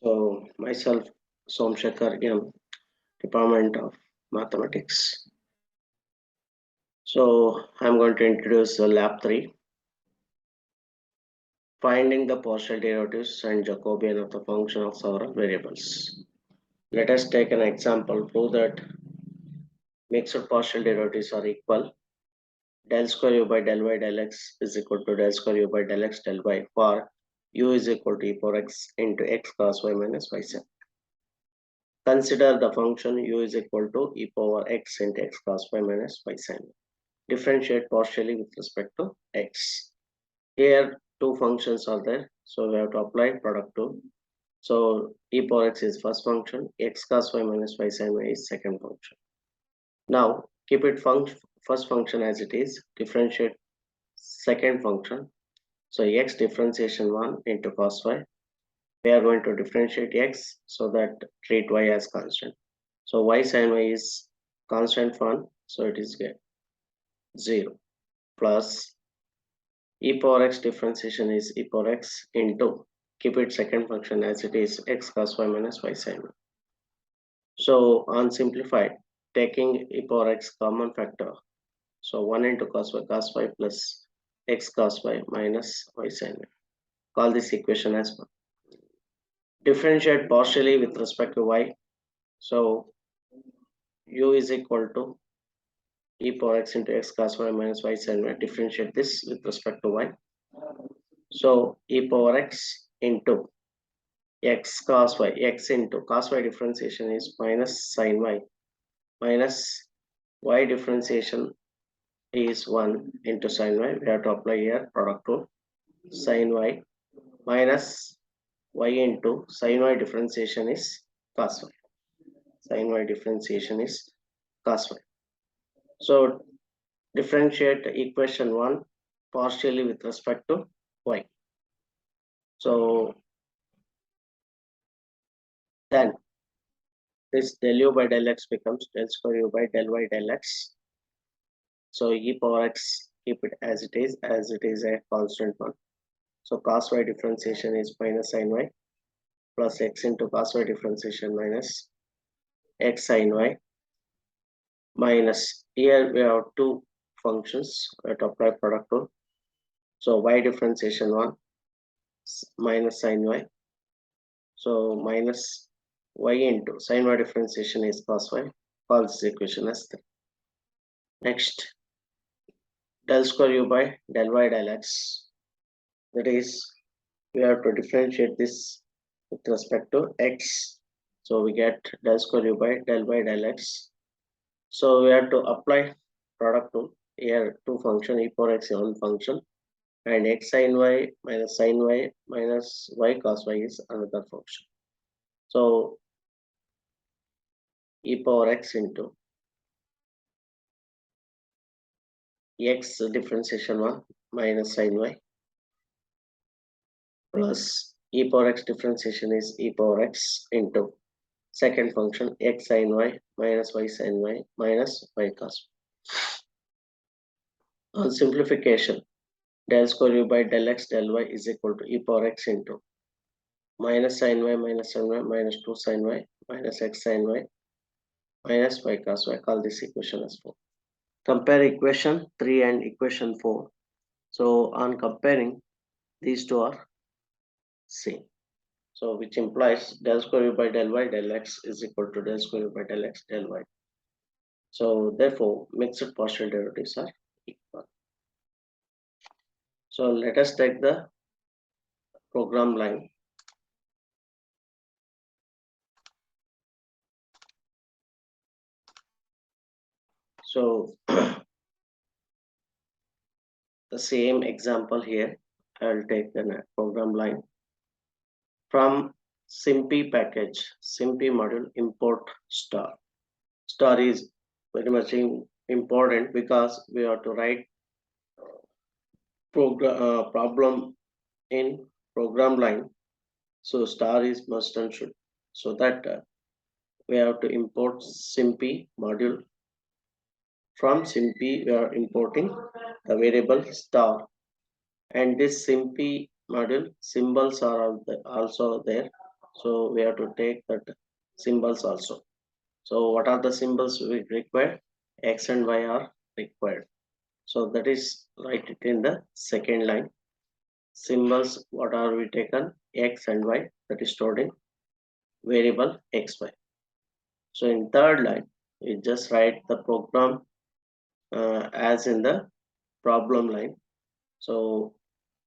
So myself, Somshakar M, Department of Mathematics. So I'm going to introduce lab 3, finding the partial derivatives and Jacobian of the function of several variables. Let us take an example. Prove that mixed partial derivatives are equal. Del square u by del y del x is equal to del square u by del x del y for u is equal to e power x into x cos y minus y sin. Consider the function u is equal to e power x into x cos y minus y sin. Differentiate partially with respect to x. Here two functions are there, so we have to apply product rule. So e power x is first function, x cos y minus y sin y is second function. Now keep it first function as it is, differentiate second function. So x differentiation 1 into cos y. We are going to differentiate x so that treat y as constant. So y sin y is constant 1, so it is 0 plus e power x differentiation is e power x into, keep it second function as it is, x cos y minus y sin y. So on simplified, taking e power x common factor, so 1 into cos y plus x cos y minus y sin y. Call this equation as 1. Differentiate partially with respect to y. So u is equal to e power x into x cos y minus y sin y. Differentiate this with respect to y. So e power x into x cos y, x into cos y differentiation is minus sin y, minus y differentiation is 1 into sin y. We have to apply here product rule. Sin y minus y into sin y differentiation is cos y. Sin y differentiation is cos y. So differentiate equation 1 partially with respect to y. So then this del u by del x becomes del square u by del y del x. So e power x, keep it as it is a constant one. So cos y differentiation is minus sin y plus x into cos y differentiation minus x sin y minus, here we have two functions that apply product rule. So y differentiation 1 minus sin y. So minus y into sin y differentiation is cos y. Call this equation as 3. Next, del square u by del y del x. That is, we have to differentiate this with respect to x. So we get del square u by del y del x. So we have to apply product rule. Here two function, e power x is one function, and x sin y minus y cos y is another function. So e power x into x differentiation 1 minus sin y plus e power x differentiation is e power x into second function x sin y minus y sin y minus y cos. On simplification, del square u by del x del y is equal to e power x into minus sin y minus 2 sin y minus x sin y minus y cos y. Call this equation as 4. Compare equation 3 and equation 4. So on comparing, these two are same. So which implies del square u by del y del x is equal to del square u by del x del y. So therefore mixed partial derivatives are equal. So let us take the program line. So the same example here, I will take the program line from SIMPy package, SIMPy module import star. Star is very much important because we have to write problem in program line. So star is must and should. So that we have to import SIMPy module. From SIMPy, we are importing the variable star, and this SIMPy module symbols are also there. So we have to take that symbols also. So what are the symbols we require? X and Y are required. So that is write it in the second line. Symbols, what are we taken? X and Y, that is stored in variable xy. So in third line, we just write the program as in the problem line. So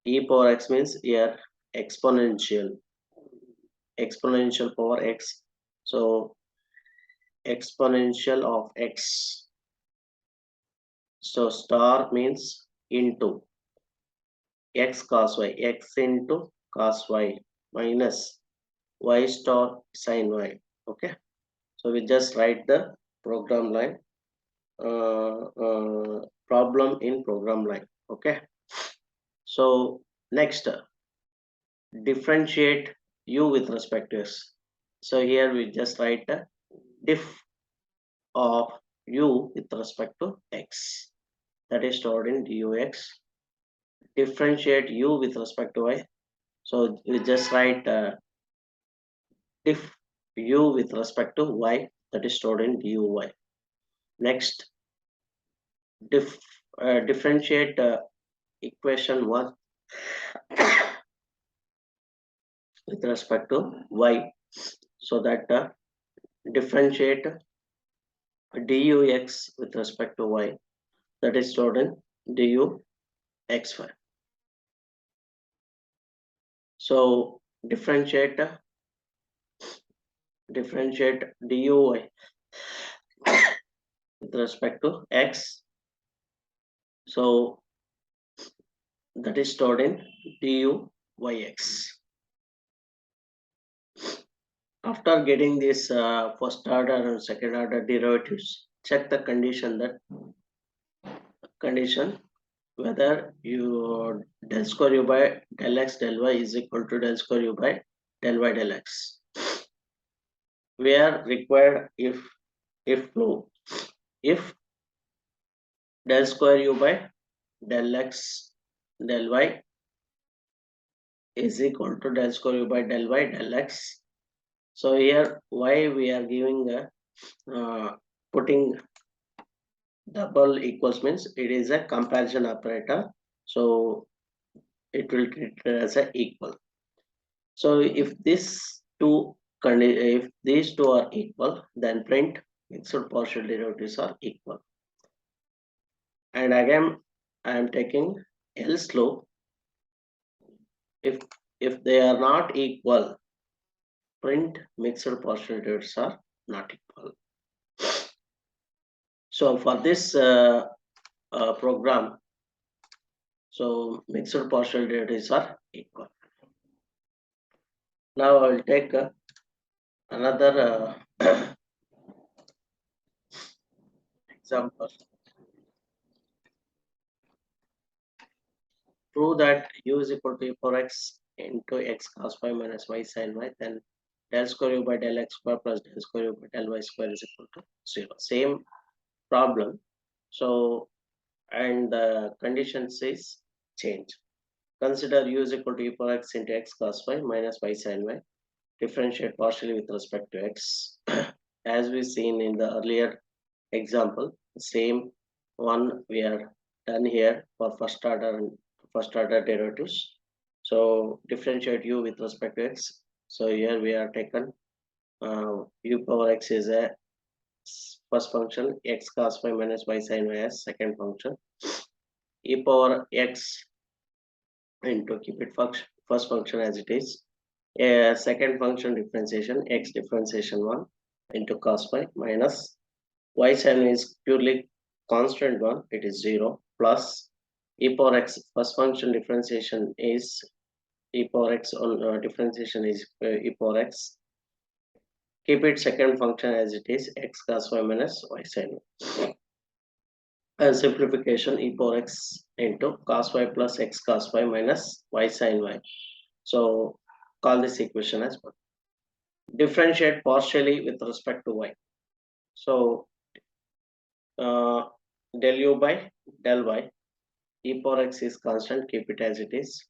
e power x means here exponential power x. So exponential of x. So star means into x cos y, x into cos y minus y star sin y. Okay, so we just write the program line, problem in program line. Okay, so next, differentiate u with respect to x. So here we just write the diff of u with respect to x, that is stored in dux. Differentiate u with respect to y. So we just write diff u with respect to y, that is stored in duy. Next, differentiate equation 1 with respect to y. So that differentiate dux with respect to y, that is stored in du xy. So differentiate duy with respect to x. So that is stored in duyx. After getting this first order and second order derivatives, check the condition whether you del square u by del x del y is equal to del square u by del y del x. We are required if true, if del square u by del x del y is equal to del square u by del y del x. So here why we are giving putting double equals means it is a comparison operator, so it will treat it as a equal. So if these two are equal, then print mixed partial derivatives are equal. And again I am taking else loop. If they are not equal, print mixed partial derivatives are not equal. So for this program, so mixed partial derivatives are equal. Now I will take another example. Prove that u is equal to e power x into x cos y minus y sin y, then del square u by del x square plus del square u by del y square is equal to 0. Same problem. So, and the condition says change. Consider u is equal to e power x into x cos y minus y sin y. Differentiate partially with respect to x. As we seen in the earlier example, same one we are done here for first order derivatives. So differentiate u with respect to x. So here we are taken u power x is a first function, x cos y minus y sin y as second function, e power x into keep it first function as it is, a second function differentiation x differentiation 1 into cos y minus y sin is purely constant one, it is 0, plus e power x first function differentiation is e power x on differentiation is e power x, keep it second function as it is, x cos y minus y sin y, and simplification e power x into cos y plus x cos y minus y sin y. So call this equation as 1. Differentiate partially with respect to y. So del u by del y, e power x is constant, keep it as it is,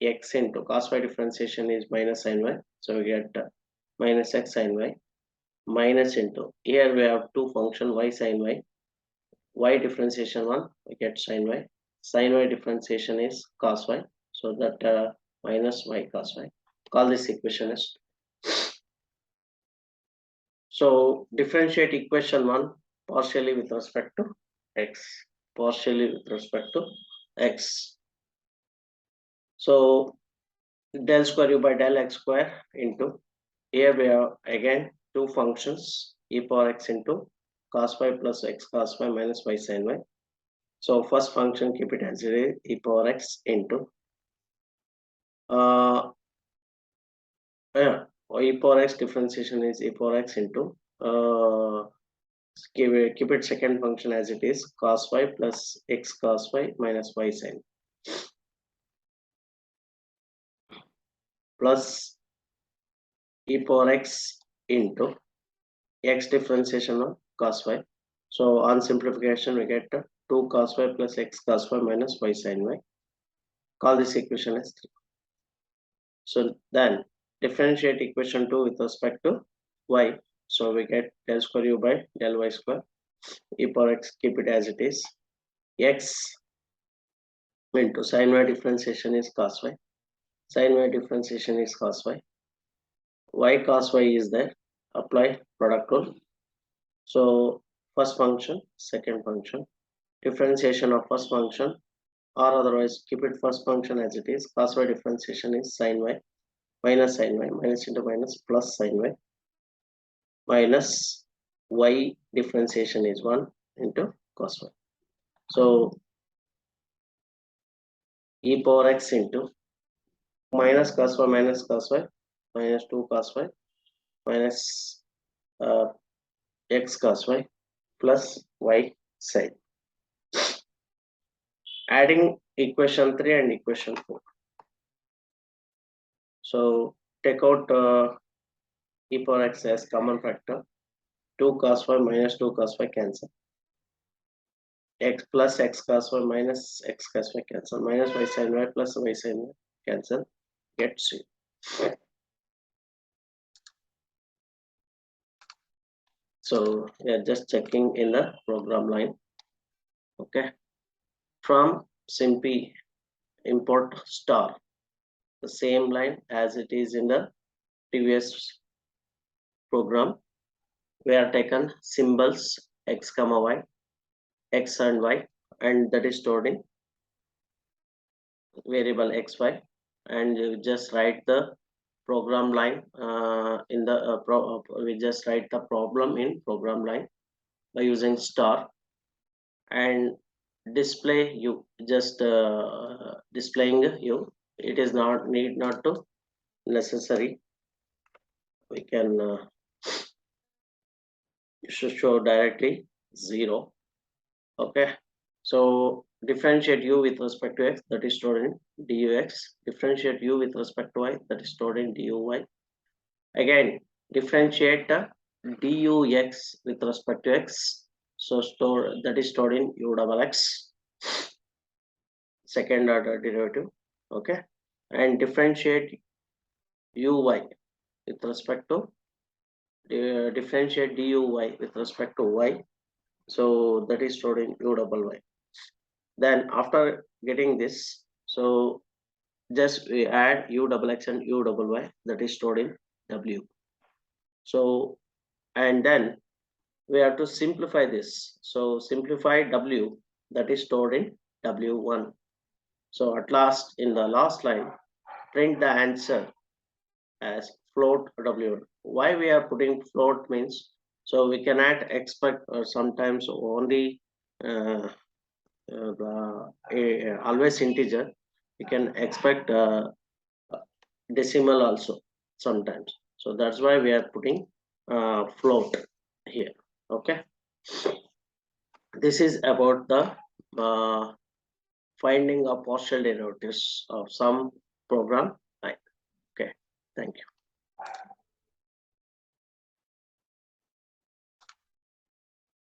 x into cos y differentiation is minus sin y, so we get minus x sin y minus into, here we have two function y sin y differentiation one, we get sin y differentiation is cos y, so that minus y cos y, call this equation as. So differentiate equation one partially with respect to x, partially with respect to x. So del square u by del x square into, here we have again two functions, e power x into cos y plus x cos y minus y sin y. So first function, keep it as it is, e power x into e power x differentiation is e power x into keep it second function as it is, cos y plus x cos y minus y sin plus e power x into x differentiation of cos y. So on simplification we get 2 cos y plus x cos y minus y sin y. Call this equation as 3. So then differentiate equation 2 with respect to y. So we get del square u by del y square, e power x, keep it as it is, x into sin y differentiation is cos y, sin y differentiation is cos y cos y is there, apply product rule. So first function, second function, differentiation of first function, or otherwise keep it first function as it is, cos y differentiation is sin y minus sin y, minus into minus plus sin y, minus y differentiation is 1 into cos y. So e power x into minus cos y minus cos y minus 2 cos y minus x cos y plus y sin. Adding equation 3 and equation 4. So take out e power x as common factor, 2 cos y minus 2 cos y cancel, x plus x cos y minus x cos y cancel, minus y sin y plus y sin y cancel, get 0. So we are just checking in the program line. Okay, from simply import star, the same line as it is in the previous program. We are taken symbols x comma y, x and y, and that is stored in variable xy, and you just write the program line in the we just write the problem in program line by using star, and display you, just displaying you, it is not need not to necessary, we can show directly 0. Okay, so differentiate u with respect to x, that is stored in dux, differentiate u with respect to y, that is stored in duy. Again differentiate dux with respect to x, so store, that is stored in u double x, second order derivative. Okay, and differentiate uy with respect to differentiate duy with respect to y, so that is stored in u double y. Then after getting this, so just we add u double x and u double y, that is stored in w. So and then we have to simplify this, so simplify w, that is stored in w1. So at last, in the last line, print the answer as float w1. Why we are putting float means, so we cannot expect sometimes only always integer, we can expect decimal also sometimes, so that's why we are putting float here. Okay, this is about the finding of partial derivatives of some program. Okay, thank you.